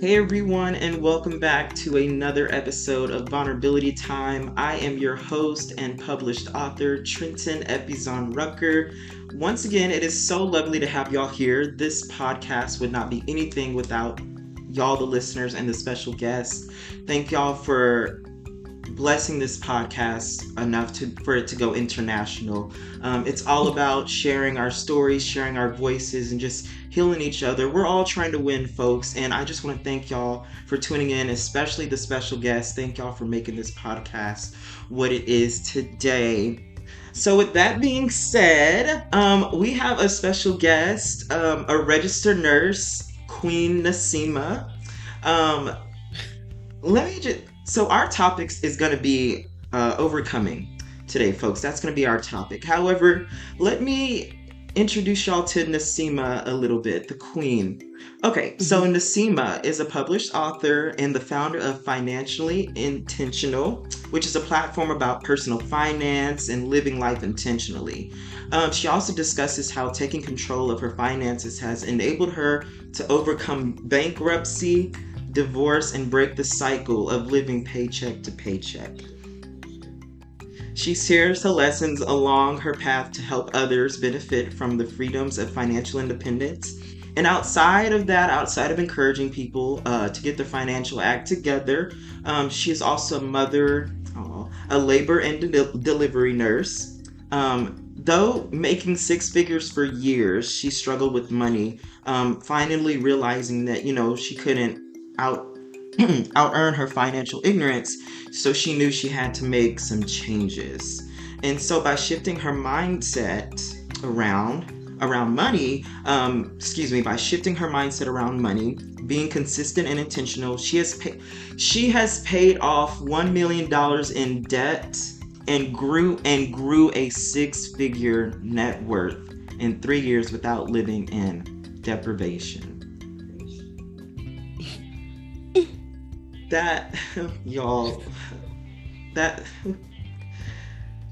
Hey everyone, and welcome back to another episode of Vulnerability Time. I am your host and published author, Trenton Epizon Rucker. Once again, it is so lovely to have y'all here. This podcast would not be anything without y'all, the listeners, and the special guests. Thank y'all for blessing this podcast enough for it to go international. It's all about sharing our stories, sharing our voices, and just healing each other. We're all trying to win, folks, and I just want to thank y'all for tuning in, especially the special guests. Thank y'all for making this podcast what it is today. So with that being said, we have a special guest, a registered nurse, Queen Nasima. Um, let me just So our topics is going to be overcoming today, folks. That's going to be our topic. However, let me introduce y'all to Nasima a little bit, the queen. Okay, so Nasima is a published author and the founder of Financially Intentional, which is a platform about personal finance and living life intentionally. She also discusses how taking control of her finances has enabled her to overcome bankruptcy, divorce, and break the cycle of living paycheck to paycheck. She shares her lessons along her path to help others benefit from the freedoms of financial independence. And outside of encouraging people to get their financial act together, she is also a mother, a labor and delivery nurse. Though making six figures for years, she struggled with money, finally realizing that, she couldn't out earn her financial ignorance, so she knew she had to make some changes. And so by shifting her mindset around money, by shifting her mindset around money, being consistent and intentional, she has paid off $1 million in debt and grew a six-figure net worth in 3 years without living in deprivation. That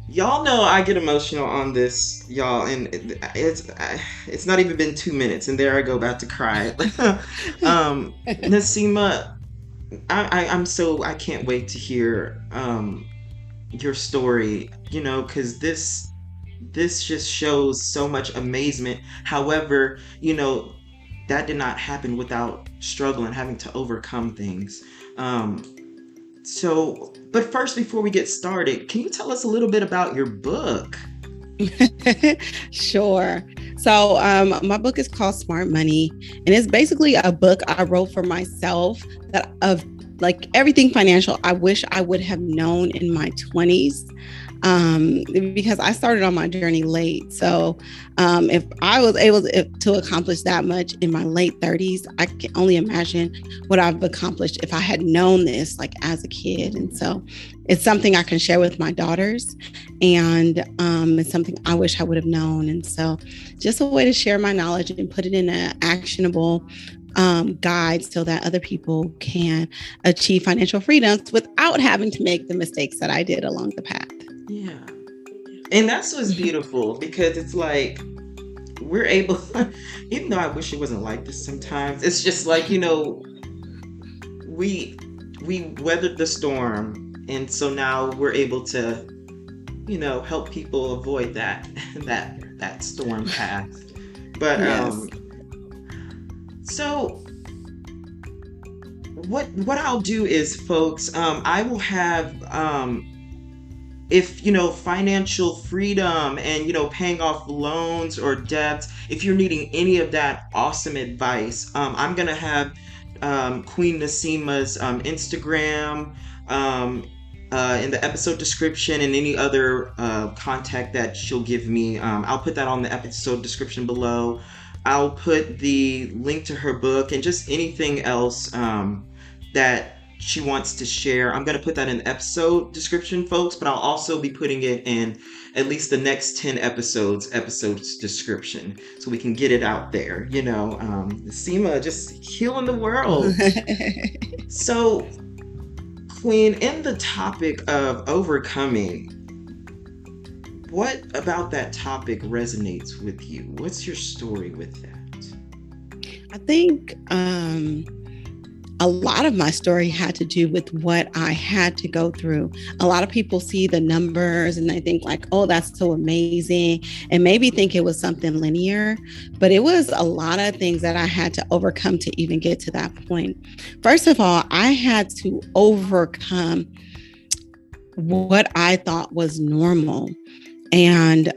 y'all know I get emotional on this, y'all, and it's not even been 2 minutes and there I go about to cry. Nasima, I can't wait to hear your story, because this just shows so much amazement. However, that did not happen without struggle and having to overcome things. But first, before we get started, can you tell us a little bit about your book? Sure. So my book is called Smart Money, and it's basically a book I wrote for myself of like everything financial I wish I would have known in my 20s. Because I started on my journey late. So if I was able to accomplish that much in my late 30s, I can only imagine what I've accomplished if I had known this like as a kid. And so it's something I can share with my daughters, and it's something I wish I would have known. And so just a way to share my knowledge and put it in an actionable guide so that other people can achieve financial freedoms without having to make the mistakes that I did along the path. Yeah. And that's what's beautiful, because it's like we're able, even though I wish it wasn't like this sometimes, it's just like, we weathered the storm, and so now we're able to, help people avoid that storm path. But Yes. So what I'll do is, folks, I will have if financial freedom and paying off loans or debts, if you're needing any of that awesome advice, I'm gonna have Queen Nasima's Instagram in the episode description, and any other contact that she'll give me. I'll put that on the episode description below. I'll put the link to her book and just anything else that she wants to share. I'm going to put that in the episode description, folks, but I'll also be putting it in at least the next 10 episodes description, so we can get it out there. Nasima just healing the world. So, Queen, in the topic of overcoming, what about that topic resonates with you? What's your story with that? I think a lot of my story had to do with what I had to go through. A lot of people see the numbers and they think like, oh, that's so amazing, and maybe think it was something linear, but it was a lot of things that I had to overcome to even get to that point. First of all, I had to overcome what I thought was normal. And,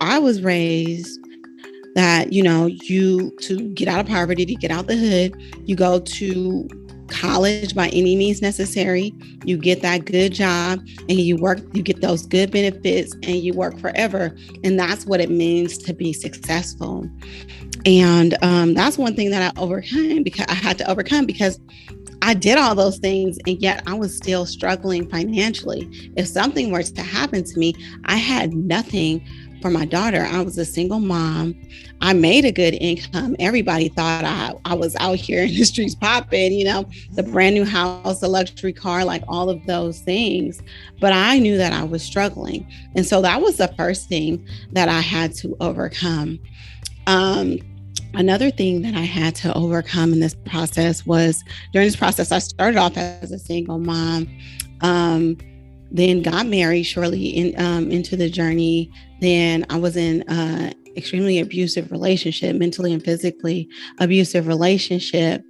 I was raised that, you to get out of poverty, to get out the hood, you go to college by any means necessary, you get that good job and you work, you get those good benefits and you work forever. And that's what it means to be successful. And that's one thing that I had to overcome because I did all those things and yet I was still struggling financially. If something were to happen to me, I had nothing for my daughter. I was a single mom. I made a good income. Everybody thought I was out here in the streets popping, the brand new house, the luxury car, like all of those things. But I knew that I was struggling. And so that was the first thing that I had to overcome. Another thing that I had to overcome in this process was during this process, I started off as a single mom, then got married shortly into the journey. Then I was in an extremely abusive relationship, mentally and physically abusive relationship,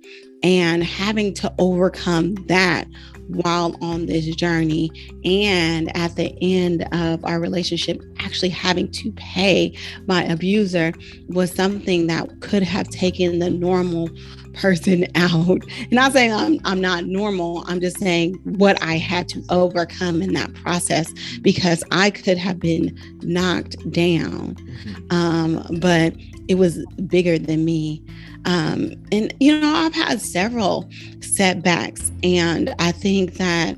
and having to overcome that while on this journey. And at the end of our relationship, actually having to pay my abuser was something that could have taken the normal person out. And not saying I'm not normal. I'm just saying what I had to overcome in that process, because I could have been knocked down. But it was bigger than me. And, I've had several setbacks, and I think that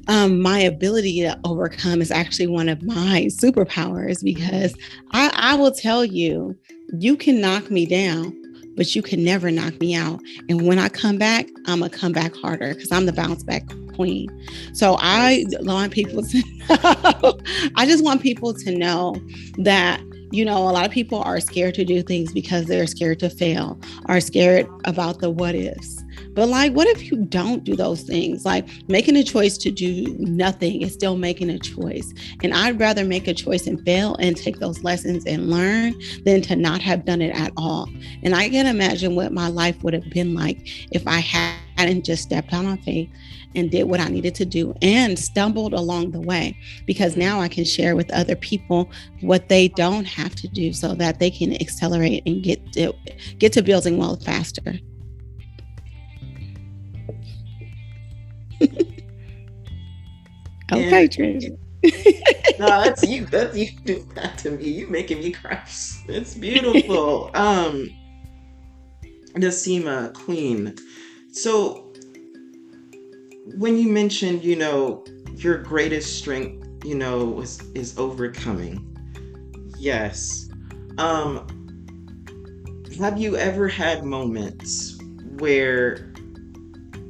my ability to overcome is actually one of my superpowers, because I will tell you, you can knock me down, but you can never knock me out. And when I come back, I'm going to come back harder because I'm the bounce back queen. So I want people to know, I just want people to know that, a lot of people are scared to do things because they're scared to fail, are scared about the what ifs. But what if you don't do those things? Making a choice to do nothing is still making a choice. And I'd rather make a choice and fail and take those lessons and learn than to not have done it at all. And I can imagine what my life would have been like if I hadn't just stepped out on faith and did what I needed to do and stumbled along the way, because now I can share with other people what they don't have to do so that they can accelerate and get to building wealth faster. Okay, Trish. No, that's you. That's you do that to me. You making me cry. It's beautiful. Nasima, Queen. So when you mentioned, your greatest strength, is overcoming. Yes. Have you ever had moments where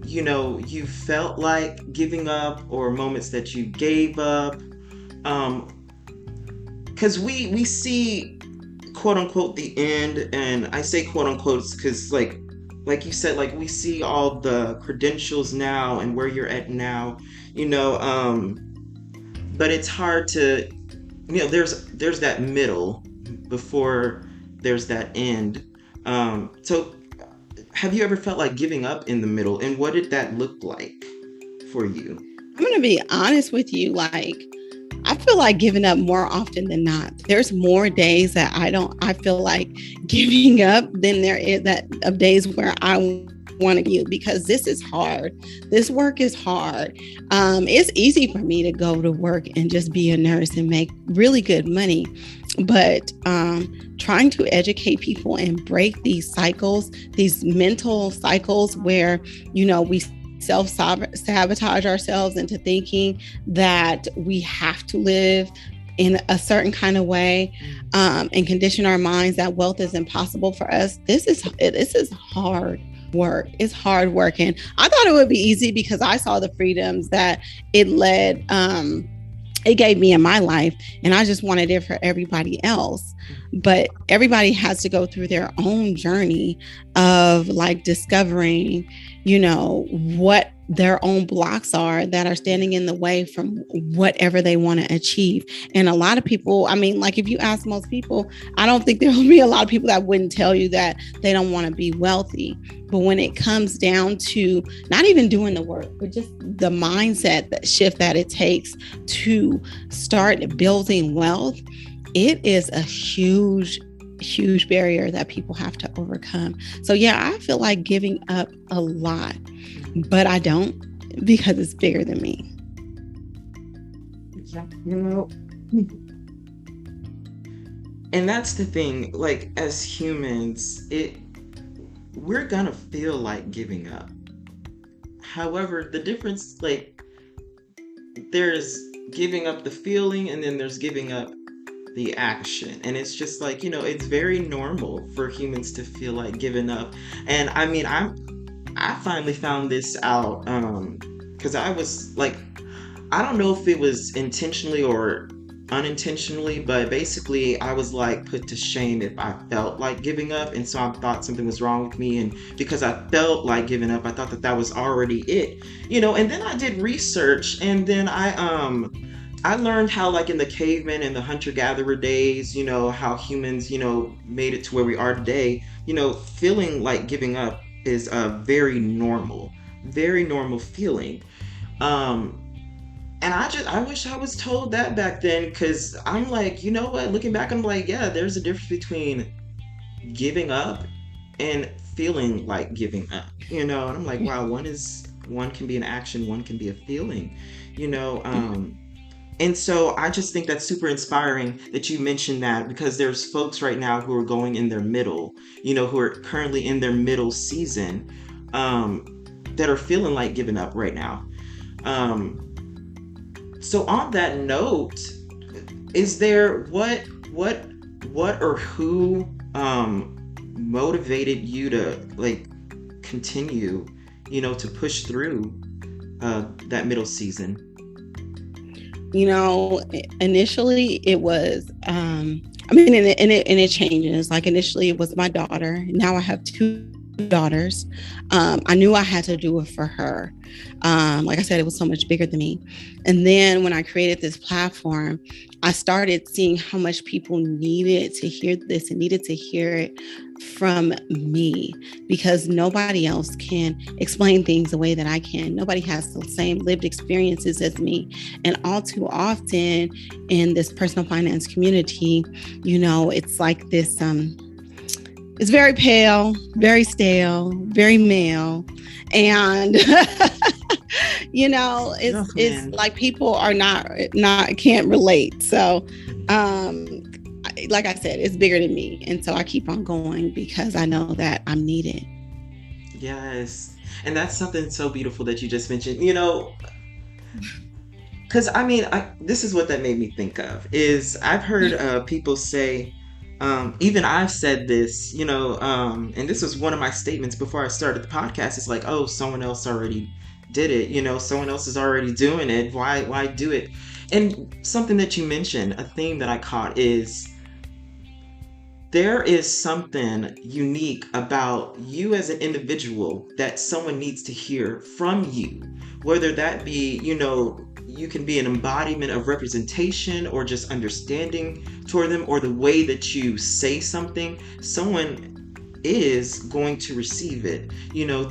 you felt like giving up, or moments that you gave up? Because we see, quote unquote, the end, and I say quote unquote because like you said, we see all the credentials now and where you're at now, but it's hard to, there's that middle before there's that end. So have you ever felt like giving up in the middle, and what did that look like for you? I'm going to be honest with you. I feel like giving up more often than not. There's more days that I feel like giving up than there is of days where I want to give, because this is hard. This work is hard. It's easy for me to go to work and just be a nurse and make really good money. But trying to educate people and break these cycles, these mental cycles where, we self-sabotage ourselves into thinking that we have to live in a certain kind of way, and condition our minds that wealth is impossible for us. This is hard work. It's hard work. And I thought it would be easy because I saw the freedoms that it led it gave me in my life, and I just wanted it for everybody else. But everybody has to go through their own journey of like discovering, what their own blocks are that are standing in the way from whatever they want to achieve. And a lot of people, I mean, like if you ask most people, I don't think there will be a lot of people that wouldn't tell you that they don't want to be wealthy. But when it comes down to not even doing the work, but just the mindset that shift that it takes to start building wealth, it is a huge barrier that people have to overcome. So yeah, I feel like giving up a lot, but I don't, because it's bigger than me. Yeah, and that's the thing, like as humans, we're gonna feel like giving up. However, the difference, like, there's giving up the feeling and then there's giving up the action. And it's just like, it's very normal for humans to feel like giving up. And I mean, I finally found this out because I was like, I don't know if it was intentionally or unintentionally, but basically I was like put to shame if I felt like giving up, and so I thought something was wrong with me, and because I felt like giving up, I thought that was already it, and then I did research, and then I learned how, like in the caveman and the hunter-gatherer days, how humans, made it to where we are today, feeling like giving up is a very normal feeling. And I wish I was told that back then, because I'm like, you know what, looking back, I'm like, yeah, there's a difference between giving up and feeling like giving up, and I'm like, wow, one can be an action, one can be a feeling, and so I just think that's super inspiring that you mentioned that, because there's folks right now who are going in their middle, who are currently in their middle season, that are feeling like giving up right now. So on that note, is there what or who motivated you to like continue, to push through that middle season? Initially it was, I mean, and it changes. Like initially it was my daughter. Now I have two daughters. I knew I had to do it for her. Like I said, it was so much bigger than me. And then when I created this platform, I started seeing how much people needed to hear this and needed to hear it from me, because nobody else can explain things the way that I can. Nobody has the same lived experiences as me. And all too often in this personal finance community, it's like this, it's very pale, very stale, very male. And, it's like people are not can't relate. So, like I said, it's bigger than me. And so I keep on going because I know that I'm needed. Yes. And that's something so beautiful that you just mentioned, because I mean, this is what that made me think of, is I've heard people say, even I've said this, and this was one of my statements before I started the podcast. It's like, oh, someone else already did it, someone else is already doing it. Why do it? And something that you mentioned, a theme that I caught, is there is something unique about you as an individual that someone needs to hear from you, whether that be, you can be an embodiment of representation or just understanding toward them, or the way that you say something, someone is going to receive it,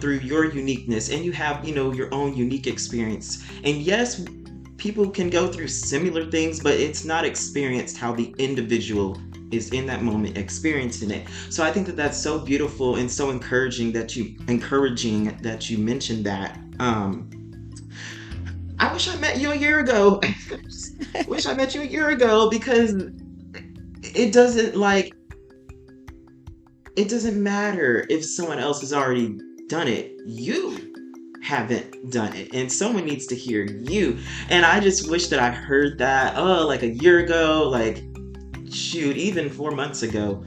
through your uniqueness, and you have, your own unique experience. And yes, people can go through similar things, but it's not experienced how the individual is in that moment experiencing it. So I think that that's so beautiful and so encouraging that you mentioned that. I wish I met you a year ago. Wish I met you a year ago, because it doesn't matter if someone else has already done it. You haven't done it, and someone needs to hear you. And I just wish that I heard that like a year ago, like shoot, even 4 months ago.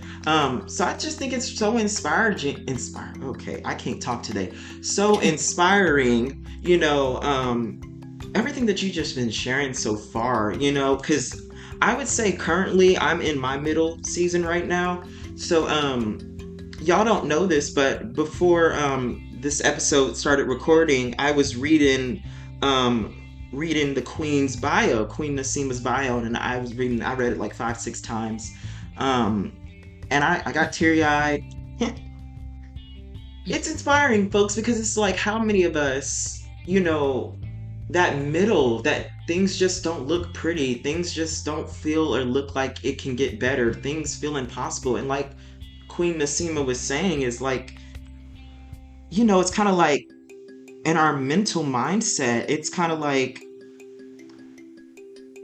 So I just think it's so okay, I can't talk today. So inspiring, everything that you just been sharing so far, you know, because I would say currently I'm in my middle season right now. So y'all don't know this, but before this episode started recording, I was um reading the Queen's bio, Queen Nasima's bio, and I read it like 5, 6 times. Um and I got teary eyed. It's inspiring, folks, because it's like how many of us, you know, that middle, that things just don't look pretty, things just don't feel or look like it can get better, things feel impossible. And like Queen Nasima was saying, is like, you know, it's kind of like in our mental mindset, it's kind of like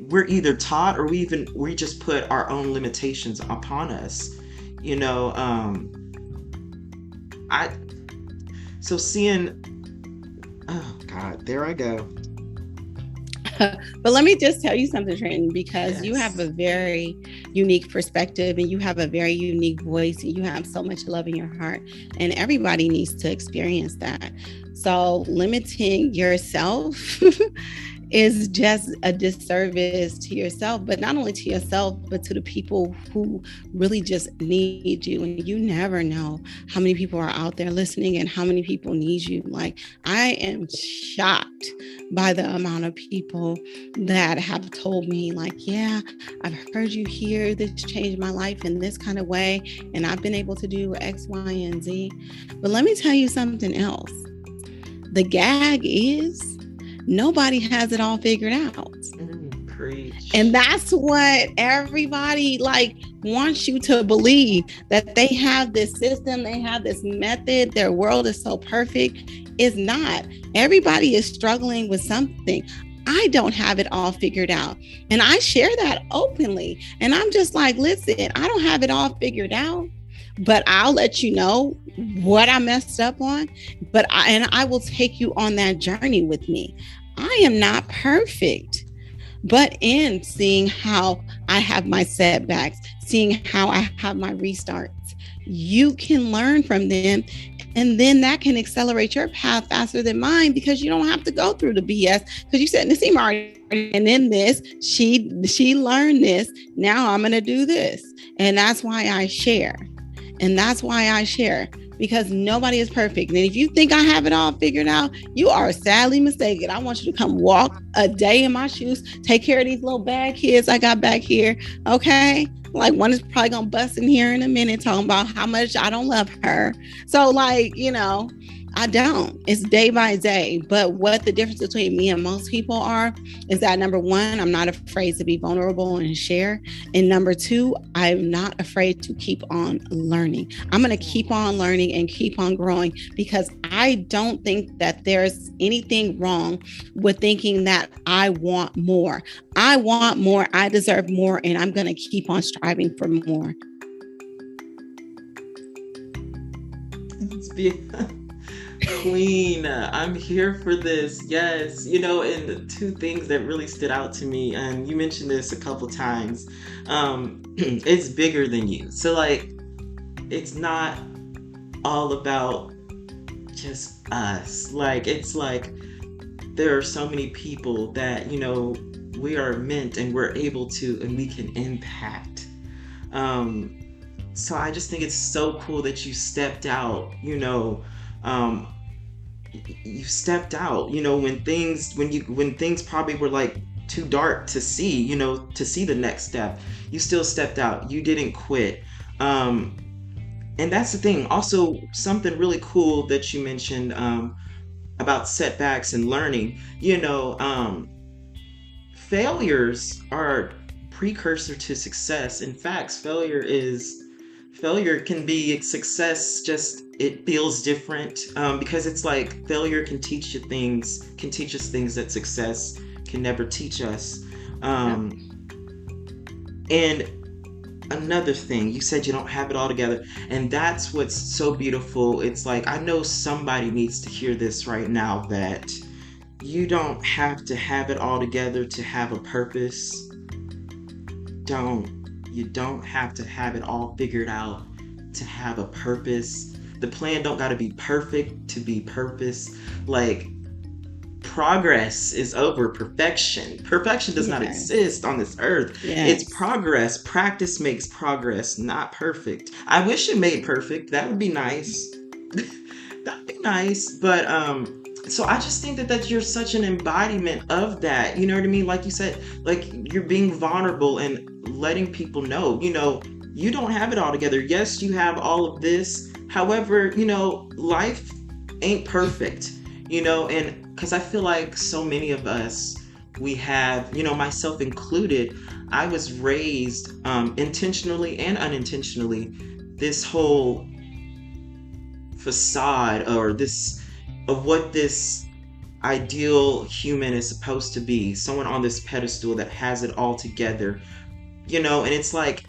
we're either taught or we just put our own limitations upon us, you know. I so seeing, oh god, there I go. But let me just tell you something, Trenton, because you have Yes. a very unique perspective and you have a very unique voice and you have so much love in your heart. And everybody needs to experience that. So limiting yourself is just a disservice to yourself, but not only to yourself, but to the people who really just need you. And you never know how many people are out there listening and how many people need you. Like, I am shocked by the amount of people that have told me, like, yeah, I've heard you here, this changed my life in this kind of way, and I've been able to do X, Y, and Z. But let me tell you something else. The gag is nobody has it all figured out. Preach. And that's what everybody like wants you to believe, that they have this system, they have this method, their world is so perfect. It's not. Everybody is struggling with something. I don't have it all figured out. And I share that openly. And I'm just like, listen, I don't have it all figured out, but I'll let you know what I messed up on. I will take you on that journey with me. I am not perfect, but in seeing how I have my setbacks, seeing how I have my restarts, you can learn from them. And then that can accelerate your path faster than mine, because you don't have to go through the BS. Because you said, Nassim already, and in this, she learned this. Now I'm going to do this. And that's why I share. And that's why I share, because nobody is perfect. And if you think I have it all figured out, you are sadly mistaken. I want you to come walk a day in my shoes, take care of these little bad kids I got back here. Okay. Like, one is probably going to bust in here in a minute talking about how much I don't love her. So, like, you know, I don't. It's day by day. But what the difference between me and most people are is that, number one, I'm not afraid to be vulnerable and share. And number two, I'm not afraid to keep on learning. I'm going to keep on learning and keep on growing, because I don't think that there's anything wrong with thinking that I want more. I want more. I deserve more. And I'm going to keep on striving for more. Queen, I'm here for this. Yes, you know, and the two things that really stood out to me, and you mentioned this a couple times, it's bigger than you. So, like, it's not all about just us. Like, it's like there are so many people that, you know, we are meant and we're able to, and we can impact. Um, so I just think it's so cool that you stepped out, you know. Um, you stepped out, you know, when things probably were like too dark to see, you know, to see the next step. You still stepped out, you didn't quit. um and that's the thing. Also, something really cool that you mentioned, about setbacks and learning, you know. Failures are precursor to success. In fact, failure can be success, just it feels different, because it's like failure can teach us things that success can never teach us. And another thing, you said you don't have it all together, and that's what's so beautiful. It's like, I know somebody needs to hear this right now, that you don't have to have it all together to have a purpose. You don't have to have it all figured out to have a purpose. The plan don't got to be perfect to be purpose. Like, progress is over perfection. Perfection does not Yes. exist on this earth. It's Yes. progress. Practice makes progress, not perfect. I wish it made perfect. That would be nice. That'd be nice. But so I just think that you're such an embodiment of that. You know what I mean? Like you said, like you're being vulnerable and letting people know, you don't have it all together. Yes, you have all of this. However, life ain't perfect, and because I feel like so many of us, we have, myself included, I was raised intentionally and unintentionally, this whole facade or this of what this ideal human is supposed to be, someone on this pedestal that has it all together, and it's like,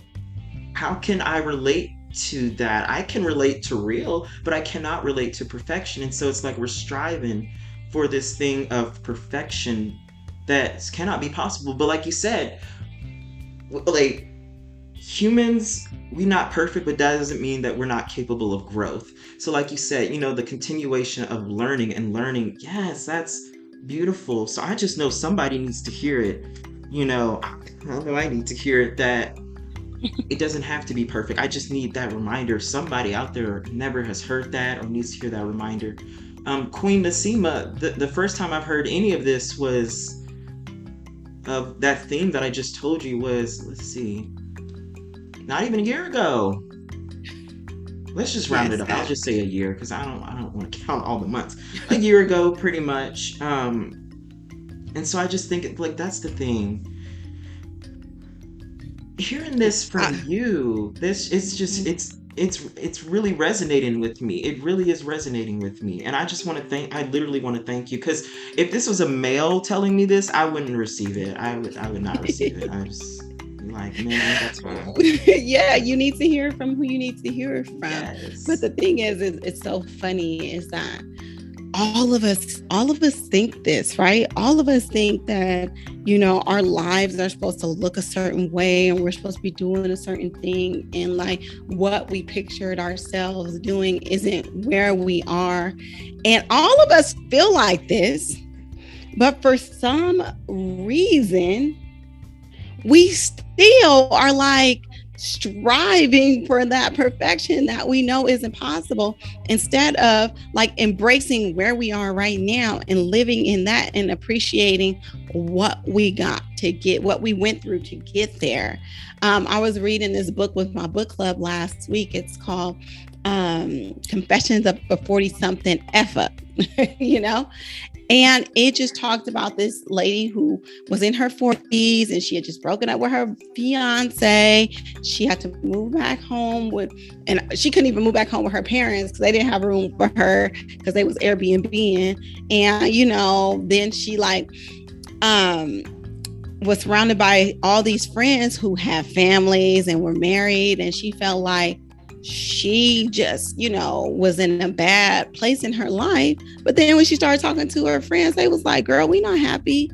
how can I relate to that? I can relate to real, but I cannot relate to perfection. And so it's like we're striving for this thing of perfection that cannot be possible. But like you said, like humans, we not perfect, but that doesn't mean that we're not capable of growth. So like you said, the continuation of learning and learning, yes, that's beautiful. So I just know somebody needs to hear it. I know I need to hear it, that it doesn't have to be perfect. I just need that reminder. Somebody out there never has heard that or needs to hear that reminder. Queen Nasima, the first time I've heard any of this was of that theme that I just told you was, let's see, not even a year ago. Let's just round it Yes. up. I'll just say a year because I don't want to count all the months. A year ago, pretty much. And so I just think like that's the thing. Hearing this from I, you, this it's just it's really resonating with me. It really is resonating with me. And I just want to thank I literally want to thank you, because if this was a male telling me this, I wouldn't receive it. I would not receive it. I just be like, man, that's fine. yeah, you need to hear from who you need to hear it from. But Yes. the thing is, it's so funny is that all of us think this, right? All of us think that, our lives are supposed to look a certain way and we're supposed to be doing a certain thing. And like what we pictured ourselves doing isn't where we are. And all of us feel like this, but for some reason, we still are like striving for that perfection that we know is impossible, instead of like embracing where we are right now and living in that and appreciating what we got to get, what we went through to get there. I was reading this book with my book club last week. It's called Confessions of a 40 something F up, you know? And it just talked about this lady who was in her 40s and she had just broken up with her fiance. She had to move back home and she couldn't even move back home with her parents because they didn't have room for her because they was Airbnb. And, then she was surrounded by all these friends who have families and were married. And she felt like she just, was in a bad place in her life. But then when she started talking to her friends, they was like, girl, we not happy.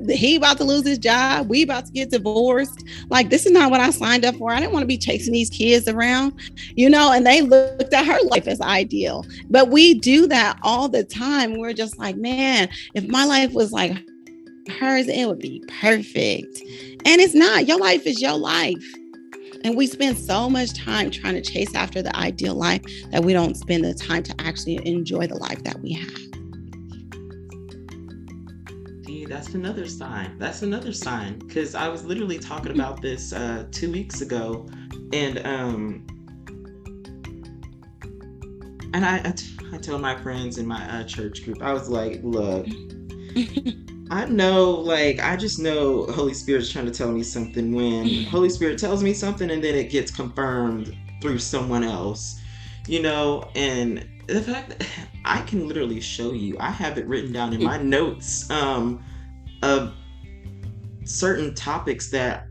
He about to lose his job. We about to get divorced. Like, this is not what I signed up for. I didn't want to be chasing these kids around, and they looked at her life as ideal. But we do that all the time. We're just like, man, if my life was like hers, it would be perfect. And it's not. Your life is your life. And we spend so much time trying to chase after the ideal life that we don't spend the time to actually enjoy the life that we have. See, that's another sign. That's another sign. Because I was literally talking about this 2 weeks ago, and I told my friends in my church group, I was like, look, I know, like, I just know Holy Spirit's trying to tell me something when Holy Spirit tells me something and then it gets confirmed through someone else, and the fact that I can literally show you, I have it written down in my notes, of certain topics that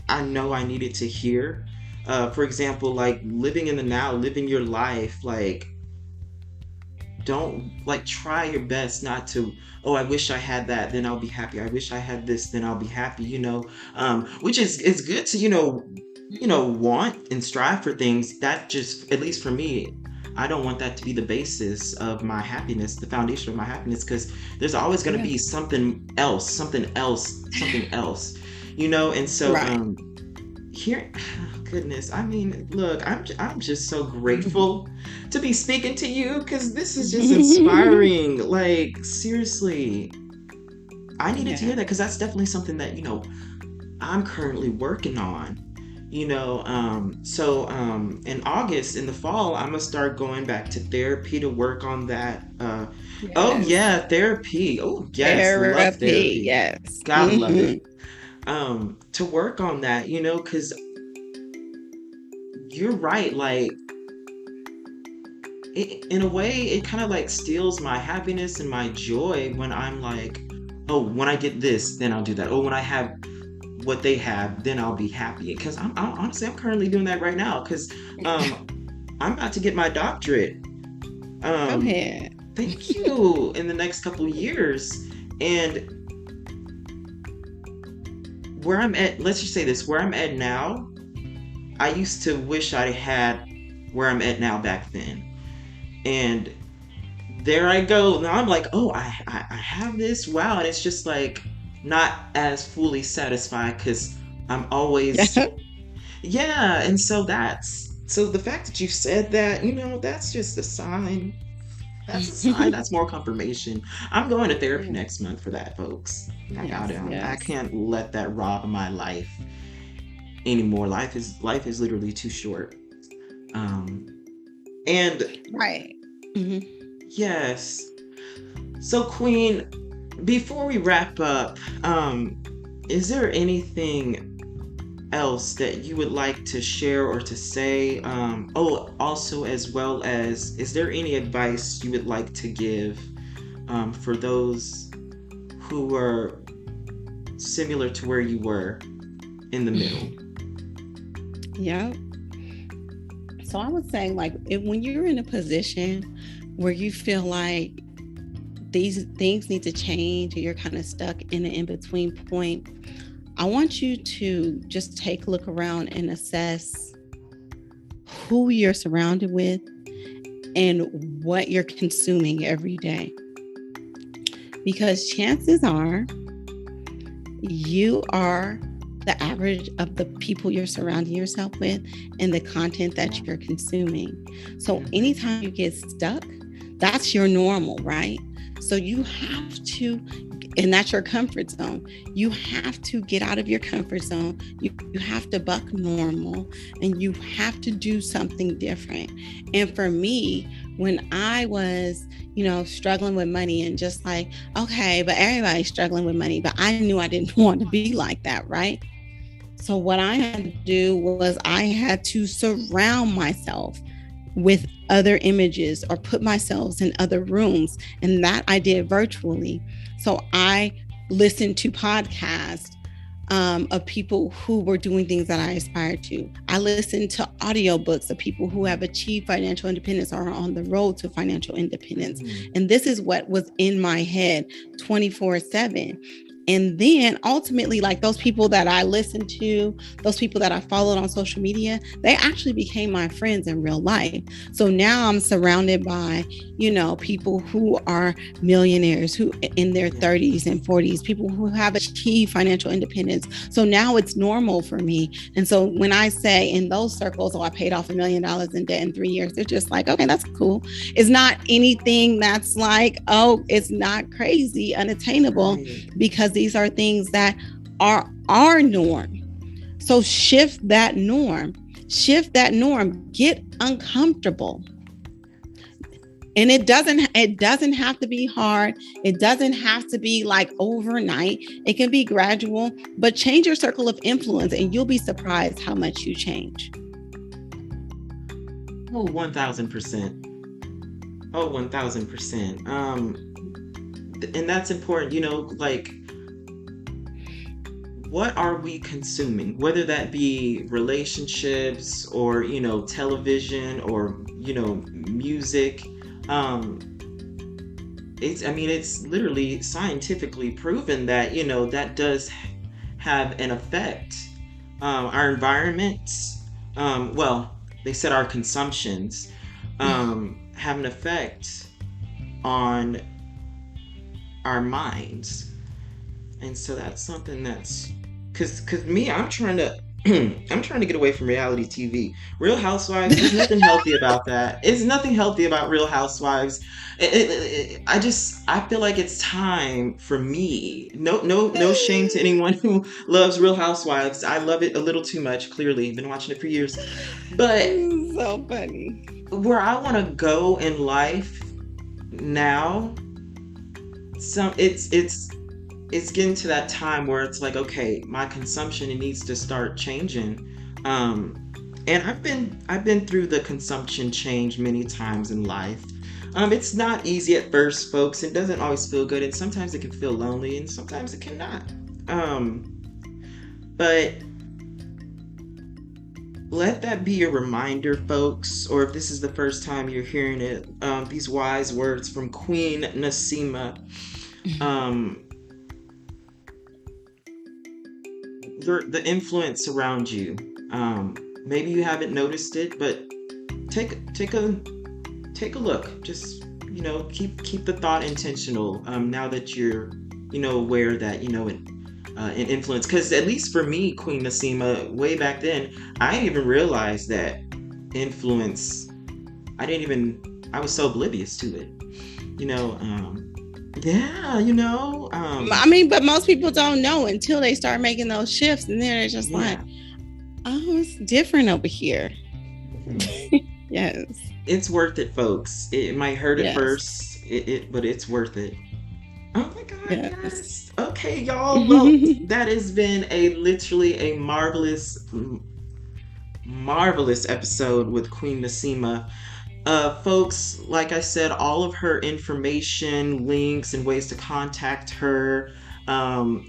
I know I needed to hear. For example, like living in the now, living your life, like, don't, like, try your best not to, oh, I wish I had that, then I'll be happy, I wish I had this, then I'll be happy, which is good to want and strive for things. That just, at least for me, I don't want that to be the basis of my happiness, the foundation of my happiness, because there's always going to Yeah. be something else, something else, something else, and so Right. here, goodness, I mean, look, I'm just so grateful to be speaking to you, because this is just inspiring. Like, seriously, I needed to Yeah. hear that, because that's definitely something that I'm currently working on. So in August, in the fall, I'm gonna start going back to therapy to work on that. Oh Yes. yeah, therapy. Oh yes, love Therapy. therapy. Yes. Gotta love it. To work on that, because you're right. Like, in a way, it kind of like steals my happiness and my joy when I'm like, oh, when I get this, then I'll do that. Oh, when I have what they have, then I'll be happy. Because honestly, I'm currently doing that right now. Because um, I'm about to get my doctorate. Go Um, ahead. Thank you. In the next couple years, and where I'm at, let's just say this: where I'm at now, I used to wish I had where I'm at now back then. And there I go. Now I'm like, oh, I have this. Wow. And it's just like not as fully satisfied, because I'm always, Yeah. yeah. And so the fact that you said that, that's just a sign. That's a sign. That's more confirmation. I'm going to therapy Yeah. next month for that, folks. I got Yes. it. I Yes. can't let that rob my life anymore. Life is literally too short. Um, and Right. Hmm. yes. So, Queen, before we wrap up, is there anything else that you would like to share or to say? Also, as well as, is there any advice you would like to give for those who are similar to where you were in the middle? Yeah. So I would say, like, when you're in a position where you feel like these things need to change, or you're kind of stuck in an in between point, I want you to just take a look around and assess who you're surrounded with and what you're consuming every day. Because chances are you are the average of the people you're surrounding yourself with and the content that you're consuming. So Mhm. anytime you get stuck, that's your normal, right? So you have to, and that's your comfort zone. You have to get out of your comfort zone. You have to buck normal, and you have to do something different. And for me, when I was, struggling with money and just like, okay, but everybody's struggling with money, but I knew I didn't want to be like that, right? So what I had to do was I had to surround myself with other images or put myself in other rooms. And that I did virtually. So I listened to podcasts of people who were doing things that I aspired to. I listened to audiobooks of people who have achieved financial independence or are on the road to financial independence. Mhm. And this is what was in my head 24/7. And then ultimately, like those people that I listened to, those people that I followed on social media, they actually became my friends in real life. So now I'm surrounded by, people who are millionaires, who in their Yeah. 30s and 40s, people who have achieved financial independence. So now it's normal for me. And so when I say in those circles, oh, I paid off $1 million in debt in 3 years, they're just like, okay, that's cool. It's not anything that's like, oh, it's not crazy, unattainable, Right. because these are things that are our norm. So shift that norm. Shift that norm. Get uncomfortable. And it doesn't have to be hard. It doesn't have to be like overnight. It can be gradual, but change your circle of influence and you'll be surprised how much you change. Oh, 1000%. Oh, 1000%. And that's important, like, what are we consuming? Whether that be relationships or, television or, music. Um, it's literally scientifically proven that, that does have an effect. Our environments, well, they said our consumptions. have an effect on our minds. And so that's something that's cause me, I'm trying to I'm trying to get away from reality TV. Real Housewives, there's nothing healthy about that. It's nothing healthy about Real Housewives. I feel like it's time for me. No shame to anyone who loves Real Housewives. I love it a little too much. Clearly, been watching it for years. But So funny. where I want to go in life now, it's getting to that time where it's like, okay, my consumption, it needs to start changing. And I've been through the consumption change many times in life. It's not easy at first, folks. It doesn't always feel good, and sometimes it can feel lonely, and sometimes it cannot. But let that be a reminder, folks, or if this is the first time you're hearing it, these wise words from Queen Nasima. Um, the influence around you. Maybe you haven't noticed it, but take a look. Just keep the thought intentional. Now that you're aware that an influence. Because at least for me, Queen Nasima, way back then, I didn't even realize that influence. I was so oblivious to it. You know. Yeah. I mean, but most people don't know until they start making those shifts, and then they're just like, oh, it's different over here. Yes. It's worth it, folks. It might hurt at first, but it's worth it. Oh my God, yes. Okay, y'all. Well, that has been literally a marvelous episode with Queen Nasima. Folks, like I said, all of her information, links, and ways to contact her. And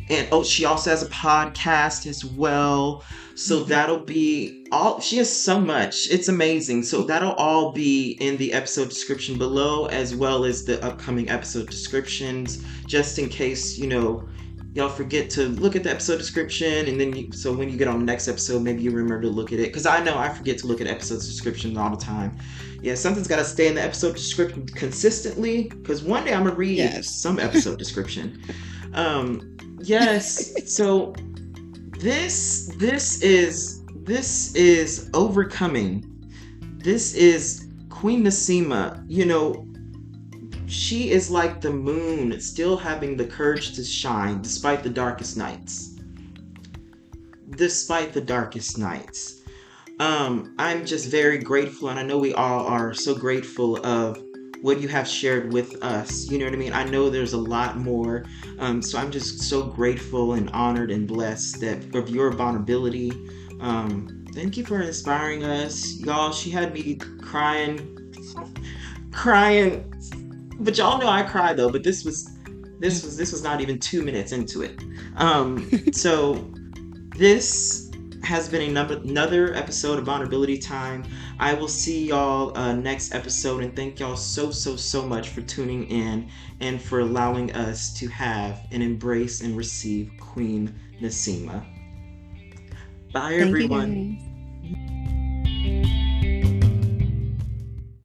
she also has a podcast as well. So that'll be all. She has so much. It's amazing. So that'll all be in the episode description below, as well as the upcoming episode descriptions, just in case, y'all forget to look at the episode description, and then so when you get on the next episode, maybe you remember to look at it. Because I know I forget to look at episode descriptions all the time. Yeah, something's got to stay in the episode description consistently, because one day I'm going to read some episode description. Yes. So this is overcoming. This is Queen Nasima. She is like the moon, still having the courage to shine despite the darkest nights. Despite the darkest nights. I'm just very grateful, and I know we all are so grateful of what you have shared with us. You know what I mean? I know there's a lot more. So I'm just so grateful and honored and blessed of your vulnerability. Thank you for inspiring us. Y'all, she had me crying. But y'all know I cry though, but this was not even 2 minutes into it. So this has been another episode of Vulnerability Time. I will see y'all next episode, and thank y'all so much for tuning in and for allowing us to have and embrace and receive Queen Nasima. Bye, everyone. Thank you.